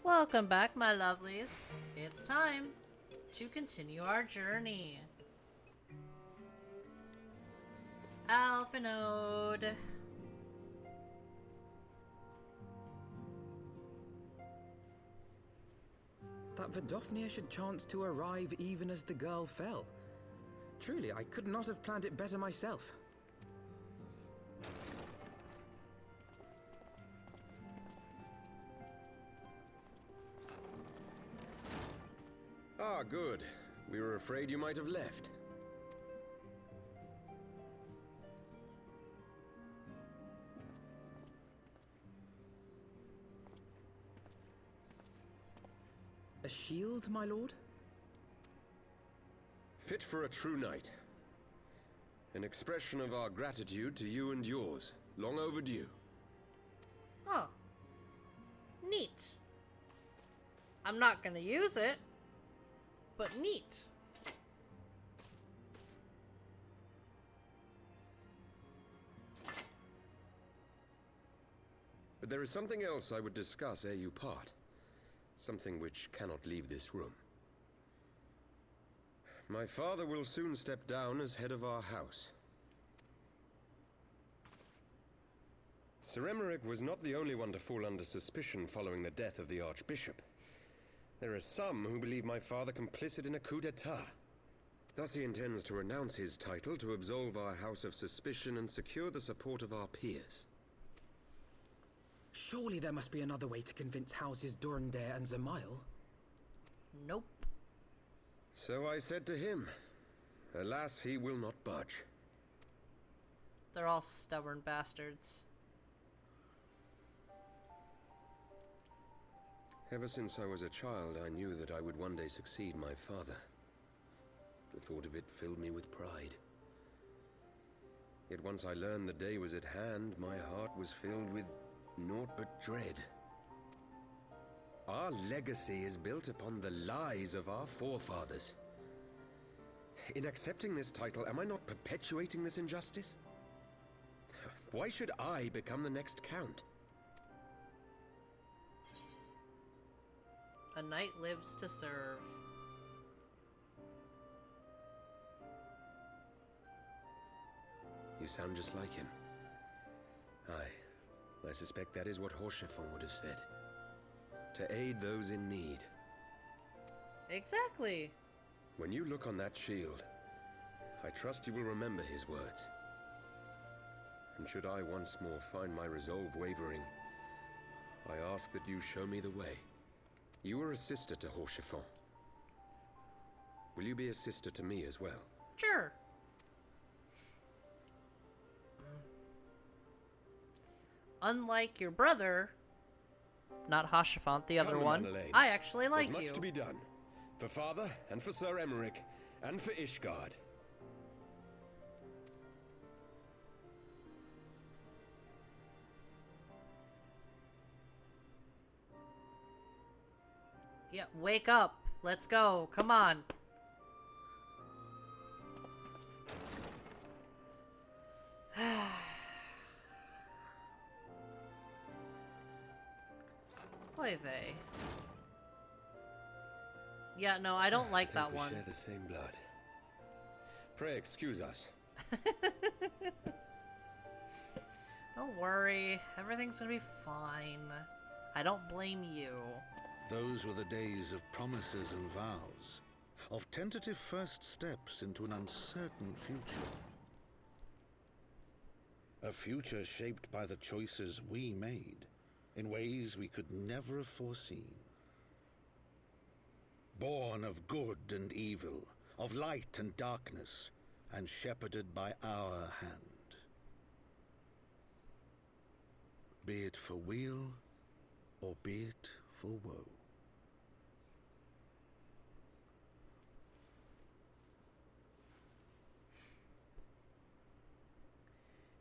Welcome back, my lovelies. It's time to continue our journey. Alphanode. That Vidofnia should chance to arrive even as the girl fell. Truly, I could not have planned it better myself. Ah, good. We were afraid you might have left. A shield, my lord? Fit for a true knight. An expression of our gratitude to you and yours. Long overdue. Oh. Neat. I'm not gonna use it, but neat. But there is something else I would discuss ere you part. Something which cannot leave this room. My father will soon step down as head of our house. Sir Emmerich was not the only one to fall under suspicion following the death of the Archbishop. There are some who believe my father complicit in a coup d'etat. Thus he intends to renounce his title to absolve our house of suspicion and secure the support of our peers. Surely there must be another way to convince houses Durandare and Zemail. Nope. So I said to him, alas, he will not budge. They're all stubborn bastards. Ever since I was a child, I knew that I would one day succeed my father. The thought of it filled me with pride. Yet once I learned the day was at hand, my heart was filled with naught but dread. Our legacy is built upon the lies of our forefathers. In accepting this title, am I not perpetuating this injustice? Why should I become the next count? A knight lives to serve. You sound just like him. Aye, I suspect that is what Horchefon would have said. To aid those in need. Exactly. When you look on that shield, I trust you will remember his words. And should I once more find my resolve wavering, I ask that you show me the way. You are a sister to Horchefon. Will you be a sister to me as well? Sure. Unlike your brother, not Hoshafont, the other Come, one, Elaine. I actually like There's you. much to be done. For father, and for Sir Emmerich, and for Ishgard. Yeah, wake up. Let's go. Come on. Oy vey. Yeah, no, I don't like that one. We share the same blood. Pray excuse us. Don't worry. Everything's gonna be fine. I don't blame you. Those were the days of promises and vows, of tentative first steps into an uncertain future. A future shaped by the choices we made, in ways we could never have foreseen. Born of good and evil, of light and darkness, and shepherded by our hand. Be it for weal, or be it for woe.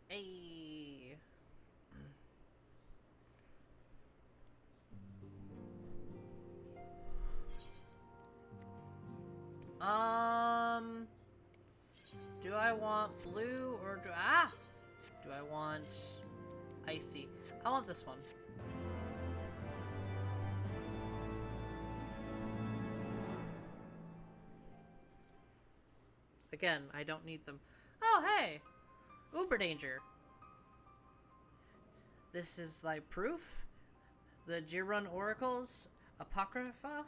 Hey. Do I want blue or do I want icy? I want this one. Again, I don't need them. Oh, hey! Uber danger. This is thy proof? The Girun Oracle's Apocrypha?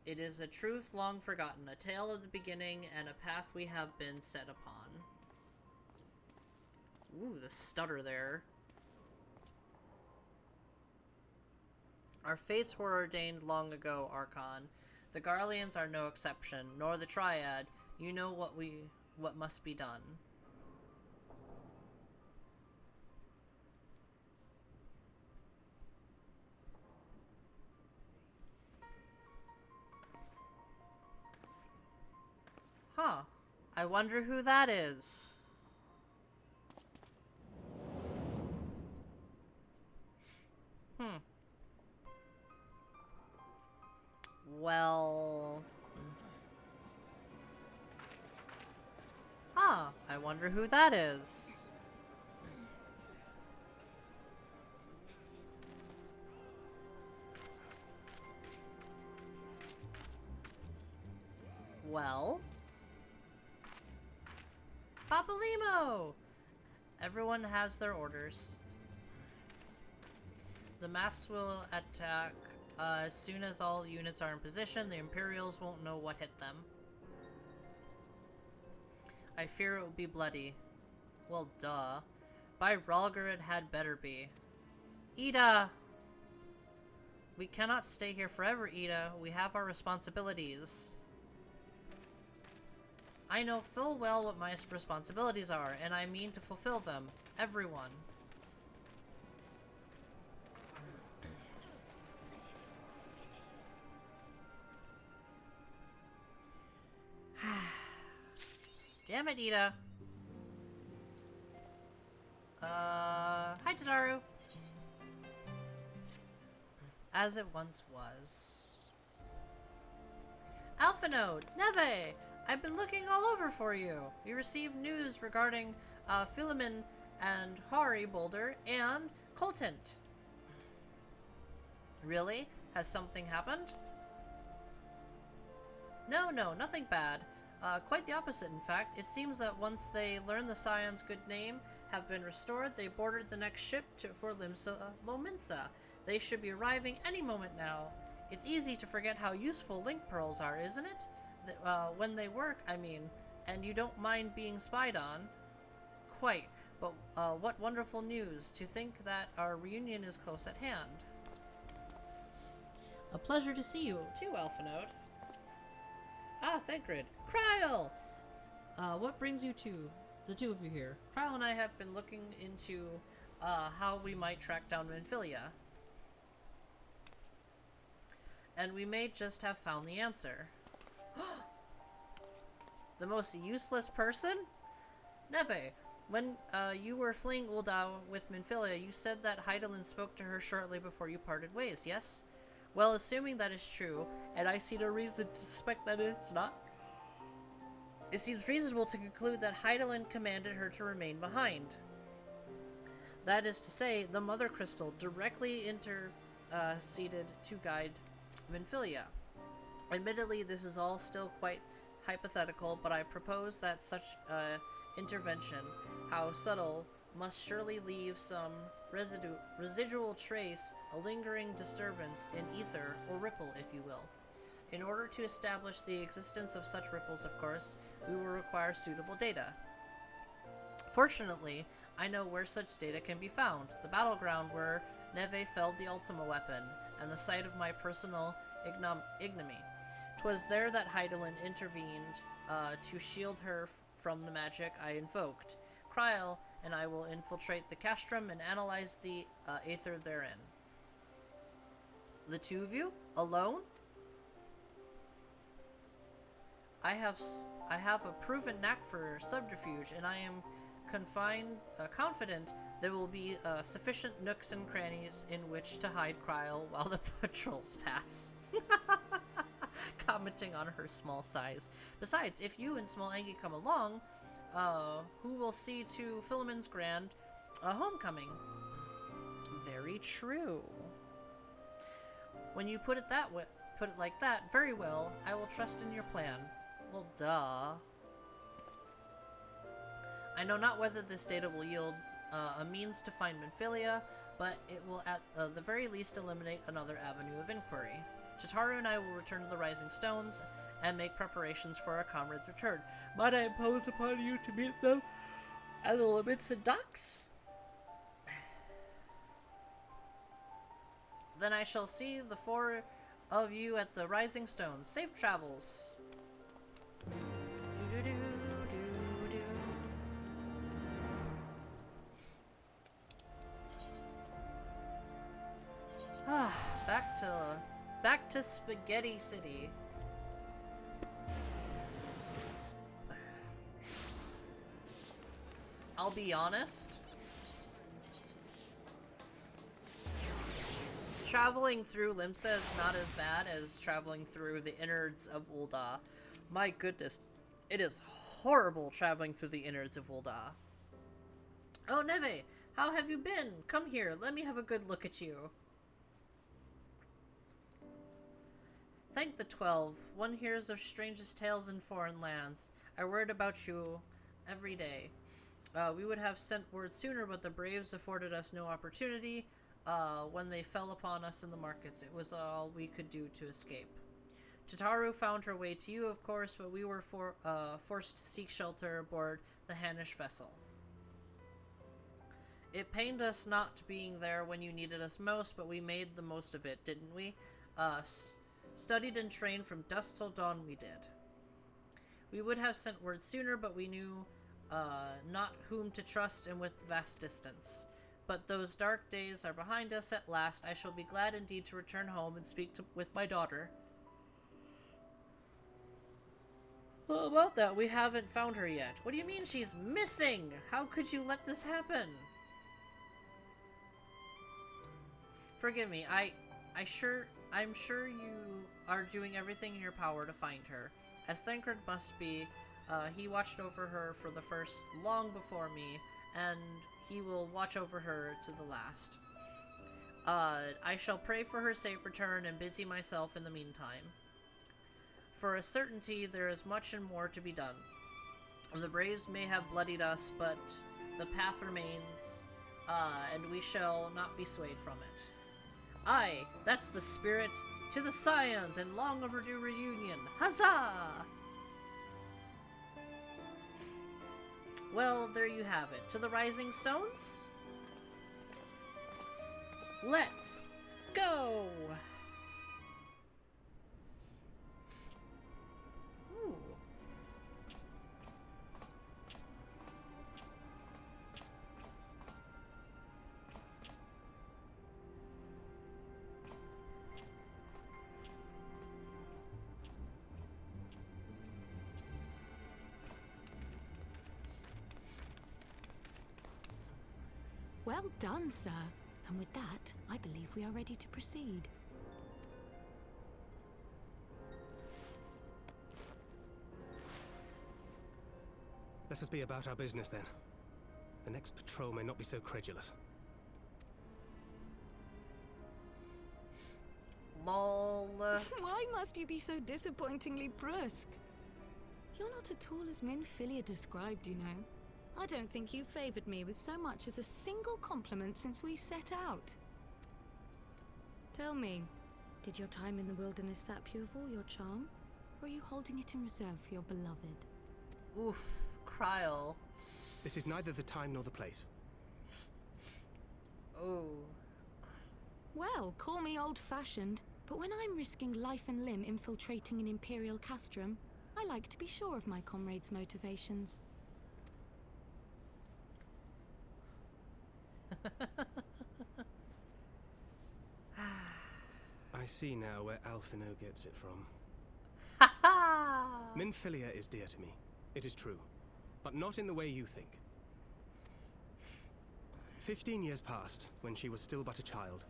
It is a truth long forgotten, a tale of the beginning, and a path we have been set upon. Ooh, the stutter there. Our fates were ordained long ago, Archon. The Garleans are no exception, nor the Triad. You know what must be done. Huh. I wonder who that is. Well... Huh. I wonder who that is. Well... Papalymo! Everyone has their orders. The masks will attack as soon as all units are in position. The Imperials won't know what hit them. I fear it will be bloody. Well, duh. By Rhalgr it had better be. Ida! We cannot stay here forever, Ida. We have our responsibilities. I know full well what my responsibilities are, and I mean to fulfill them. Everyone. Damn it, Ida. Hi, Tadaru. As it once was. Alpha Node, Neve! I've been looking all over for you. We received news regarding Philemon and Hari Boulder and Coltant. Really? Has something happened? No, nothing bad. Quite the opposite, in fact. It seems that once they learn the Scion's good name have been restored, they boarded the next ship for Lominsa. They should be arriving any moment now. It's easy to forget how useful link pearls are, isn't it? When they work, I mean. And you don't mind being spied on? Quite. But what wonderful news to think that our reunion is close at hand. A pleasure to see you, too, Alphanode. Ah, Thancred. Kryl! What brings you the two of you here? Kryl and I have been looking into how we might track down Minfilia. And we may just have found the answer. The most useless person? Neve, when you were fleeing Ul'dah with Minfilia, you said that Hydaelyn spoke to her shortly before you parted ways, yes? Well, assuming that is true, and I see no reason to suspect that it's not, it seems reasonable to conclude that Hydaelyn commanded her to remain behind. That is to say, the Mother Crystal directly interceded to guide Minfilia. Admittedly, this is all still quite hypothetical, but I propose that such intervention, how subtle, must surely leave some residual trace, a lingering disturbance in ether, or ripple, if you will. In order to establish the existence of such ripples, of course, we will require suitable data. Fortunately, I know where such data can be found, the battleground where Neve felled the Ultima weapon, and the site of my personal ignominy. 'Twas there that Hydaelyn intervened to shield her from the magic I invoked. Kryl and I will infiltrate the castrum and analyze the aether therein. The two of you? Alone? I have a proven knack for subterfuge, and I am confident there will be sufficient nooks and crannies in which to hide Kryl while the patrols pass. Commenting on her small size. Besides, if you and Smol Angy come along, who will see to Philemon's grand homecoming? Very true. When you put it like that, very well. I will trust in your plan. Well, duh. I know not whether this data will yield a means to find Minfilia, but it will at the very least eliminate another avenue of inquiry. Jataru and I will return to the Rising Stones and make preparations for our comrade's return. Might I impose upon you to meet them at the limits and docks? Then I shall see the four of you at the Rising Stones. Safe travels. Do-do-do-do-do. Back to Spaghetti City. I'll be honest. Traveling through Limsa is not as bad as traveling through the innards of Ul'dah. My goodness, it is horrible traveling through the innards of Ul'dah. Oh, Neve, how have you been? Come here, let me have a good look at you. Thank the 12. One hears of strangest tales in foreign lands. I worried about you every day. We would have sent word sooner, but the Braves afforded us no opportunity. When they fell upon us in the markets, it was all we could do to escape. Jataru found her way to you, of course, but we were forced to seek shelter aboard the Hanish vessel. It pained us not being there when you needed us most, but we made the most of it, didn't we? Studied and trained from dusk till dawn, we did. We would have sent word sooner, but we knew not whom to trust and with vast distance. But those dark days are behind us at last. I shall be glad indeed to return home and speak with my daughter. Well, about that, we haven't found her yet. What do you mean she's missing? How could you let this happen? Forgive me, I'm sure you are doing everything in your power to find her. As Thancred must be, he watched over her for the first long before me, and he will watch over her to the last. I shall pray for her safe return and busy myself in the meantime. For a certainty, there is much and more to be done. The Braves may have bloodied us, but the path remains, and we shall not be swayed from it. Aye, that's the spirit. To the Scions and long overdue reunion. Huzzah! Well, there you have it. To the Rising Stones? Let's go! Ooh. Well done, sir. And with that, I believe we are ready to proceed. Let us be about our business, then. The next patrol may not be so credulous. Lol. Why must you be so disappointingly brusque? You're not at all as Minfilia described, you know. I don't think you've favoured me with so much as a single compliment since we set out. Tell me, did your time in the wilderness sap you of all your charm? Or are you holding it in reserve for your beloved? Oof, Kryl. This is neither the time nor the place. Oh. Well, call me old-fashioned, but when I'm risking life and limb infiltrating an Imperial castrum, I like to be sure of my comrades' motivations. I see now where Alphino gets it from. Ha ha! Minfilia is dear to me. It is true. But not in the way you think. 15 years passed, when she was still but a child.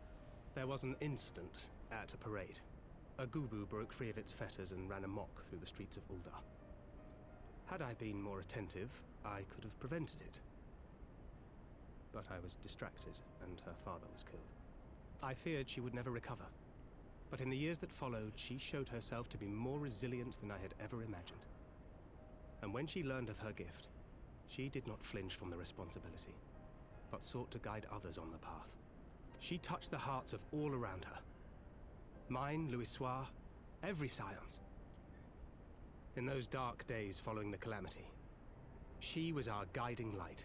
There was an incident at a parade. A Gubu broke free of its fetters and ran amok through the streets of Ul'dah. Had I been more attentive, I could have prevented it. But I was distracted, and her father was killed. I feared she would never recover. But in the years that followed, she showed herself to be more resilient than I had ever imagined. And when she learned of her gift, she did not flinch from the responsibility, but sought to guide others on the path. She touched the hearts of all around her. Mine, Louisoire, every science. In those dark days following the calamity, she was our guiding light,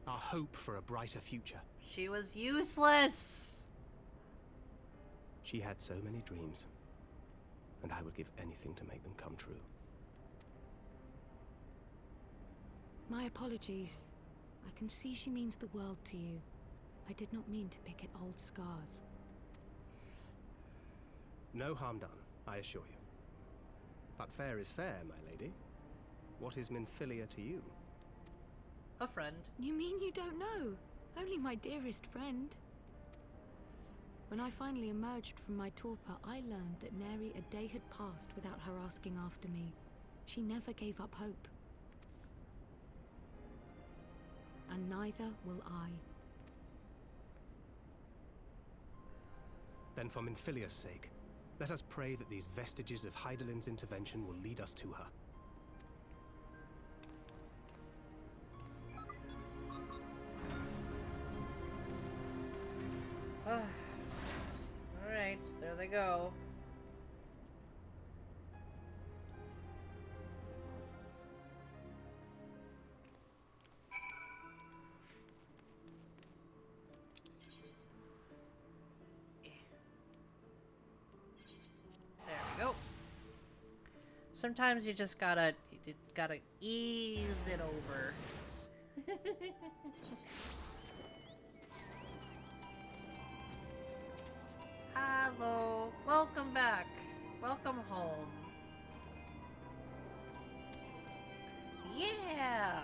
our hope for a brighter future. She was useless! She had so many dreams, and I would give anything to make them come true. My apologies. I can see she means the world to you. I did not mean to pick at old scars. No harm done, I assure you. But fair is fair, my lady. What is Minfilia to you? A friend. You mean you don't know? Only my dearest friend. When I finally emerged from my torpor, I learned that nary a day had passed without her asking after me. She never gave up hope. And neither will I. Then for Minfilia's sake, let us pray that these vestiges of Hydaelyn's intervention will lead us to her. Alright, there they go. There we go. Sometimes you just gotta ease it over. Hello, welcome back. Welcome home. Yeah.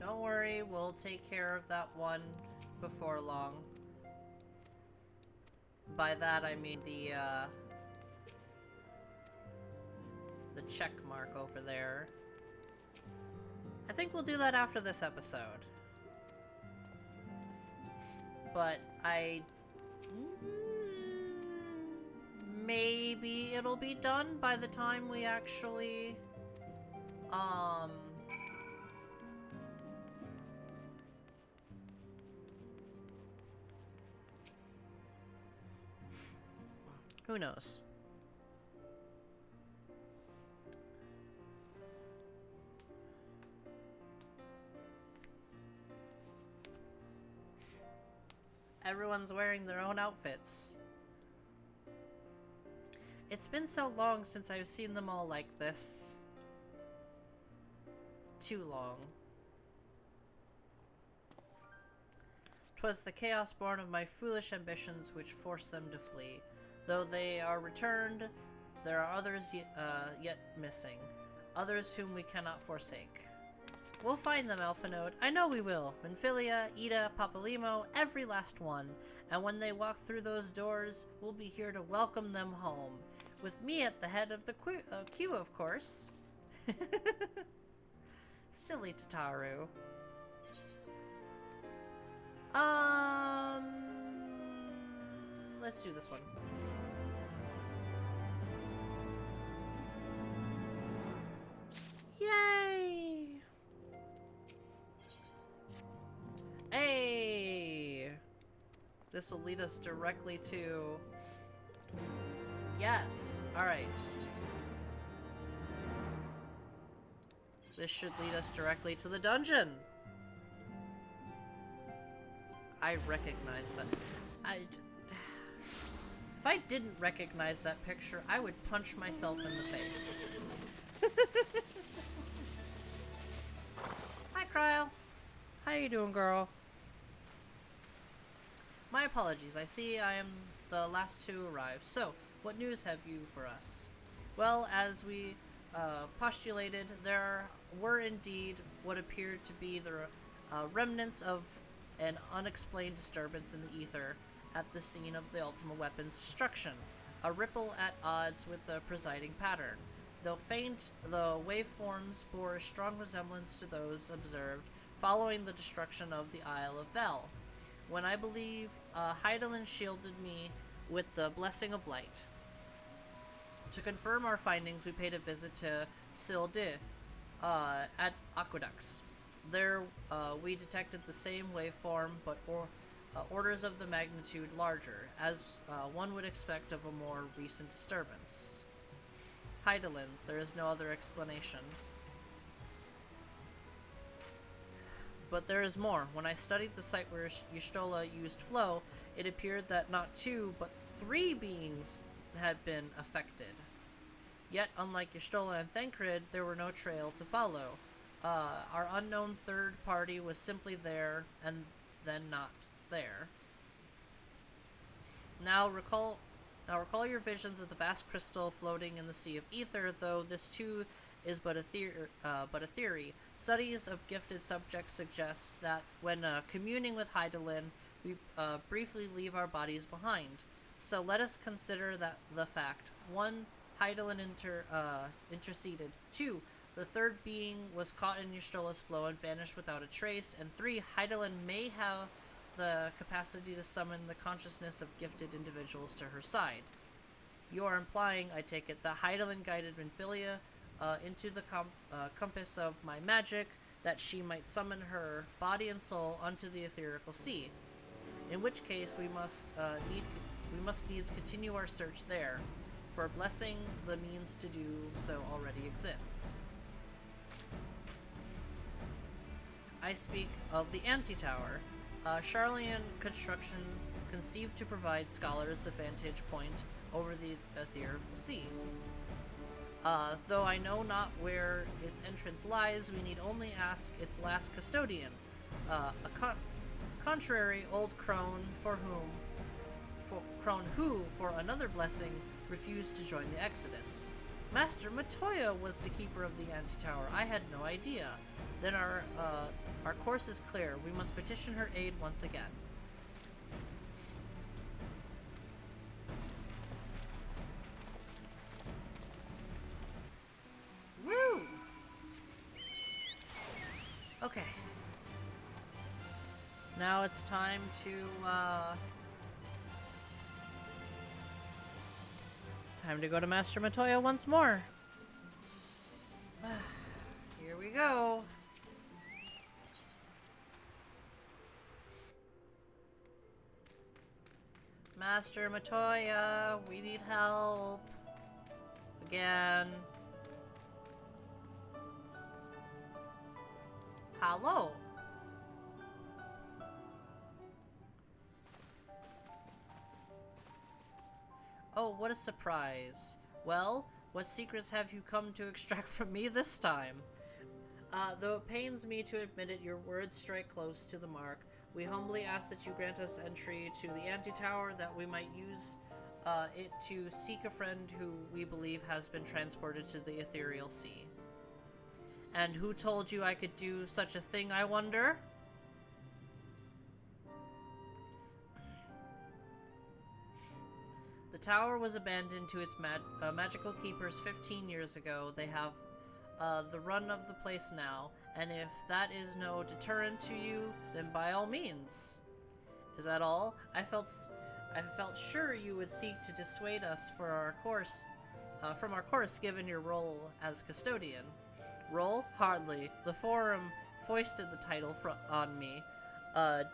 Don't worry, we'll take care of that one before long. By that I mean the check mark over there. I think we'll do that after this episode. But maybe it'll be done by the time we actually who knows? Everyone's wearing their own outfits. It's been so long since I've seen them all like this. Too long. 'Twas the chaos born of my foolish ambitions which forced them to flee. Though they are returned, there are others yet missing. Others whom we cannot forsake. We'll find them, Alphanode. I know we will. Minfilia, Ida, Papalimo, every last one. And when they walk through those doors, we'll be here to welcome them home. With me at the head of the queue, of course. Silly Tataru. Let's do this one. Yay! Hey! This will lead us directly to... Yes! Alright. This should lead us directly to the dungeon. I recognize that. If I didn't recognize that picture, I would punch myself in the face. Hi, Cryle. How you doing, girl? My apologies. I see I am the last to arrive. So, what news have you for us? Well, as we postulated, there were indeed what appeared to be the remnants of an unexplained disturbance in the ether at the scene of the Ultima Weapon's destruction, a ripple at odds with the presiding pattern. Though faint, the waveforms bore a strong resemblance to those observed following the destruction of the Isle of Vel, when I believe Hydaelyn shielded me with the Blessing of Light. To confirm our findings, we paid a visit to Silde at Aqueducts. There, we detected the same waveform, but orders of the magnitude larger, as one would expect of a more recent disturbance. Hydaelyn, there is no other explanation. But there is more. When I studied the site where Y'shtola used flow, it appeared that not 2, but 3 beings had been affected. Yet, unlike Y'shtola and Thancred, there were no trail to follow. Our unknown third party was simply there, and then not there. Now recall your visions of the vast crystal floating in the sea of ether, though this too is but a theory. Studies of gifted subjects suggest that when communing with Hydaelyn, we briefly leave our bodies behind. So let us consider that the fact. 1. Hydaelyn interceded. 2. The third being was caught in Y'shtola's flow and vanished without a trace. And 3. Hydaelyn may have the capacity to summon the consciousness of gifted individuals to her side. You are implying, I take it, that Hydaelyn guided Minfilia into the compass of my magic, that she might summon her body and soul onto the etherical sea. In which case, we must needs continue our search there. For a blessing, the means to do so already exists. I speak of the Antitower, a Charlian construction conceived to provide scholars a vantage point over the ethereal sea. Though I know not where its entrance lies, we need only ask its last custodian, a contrary old crone who, for another blessing, refused to join the Exodus. Master Matoya was the keeper of the Antitower. I had no idea. Then our course is clear. We must petition her aid once again. Woo! Okay. Now it's time to, time to go to Master Matoya once more. Here we go. Master Matoya, we need help. Again. Hello. Oh, what a surprise. Well, what secrets have you come to extract from me this time? Though it pains me to admit it, your words strike close to the mark. We humbly ask that you grant us entry to the Antitower, that we might use it to seek a friend who we believe has been transported to the ethereal sea. And who told you I could do such a thing, I wonder? The tower was abandoned to its magical keepers 15 years ago. They have the run of the place now, and if that is no deterrent to you, then by all means. Is that all? I felt sure you would seek to dissuade us from our course, given your role as custodian. Role? Hardly. The Forum foisted the title on me.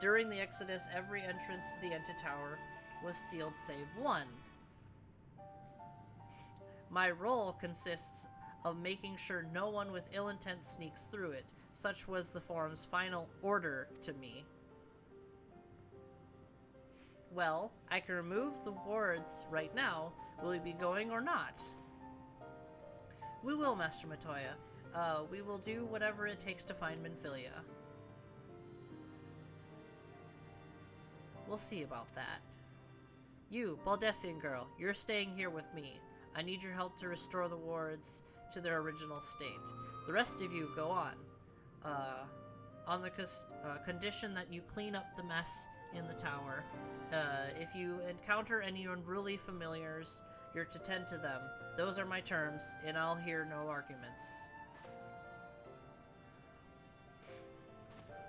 During the Exodus, every entrance to the Antitower was sealed save one. My role consists of making sure no one with ill intent sneaks through it. Such was the Forum's final order to me. Well, I can remove the wards right now. Will we be going or not? We will, Master Matoya. We will do whatever it takes to find Minfilia. We'll see about that. You, Baldessian girl, you're staying here with me. I need your help to restore the wards to their original state. The rest of you, go on. On the condition that you clean up the mess in the tower. If you encounter any unruly familiars, You're to tend to them. Those are my terms, and I'll hear no arguments.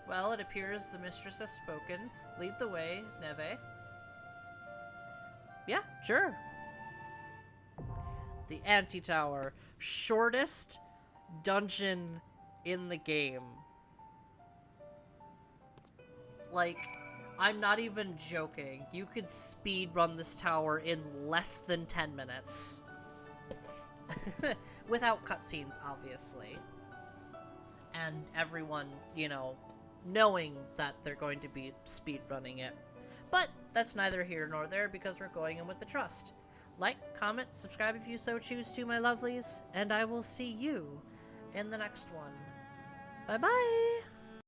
Well, it appears the mistress has spoken. Lead the way, Neve. Yeah, sure. The Anti-Tower. Shortest dungeon in the game. Like, I'm not even joking. You could speed run this tower in less than 10 minutes. Without cutscenes, obviously. And everyone, you know, knowing that they're going to be speed running it. But that's neither here nor there because we're going in with the trust. Like, comment, subscribe if you so choose to, my lovelies, and I will see you in the next one. Bye-bye!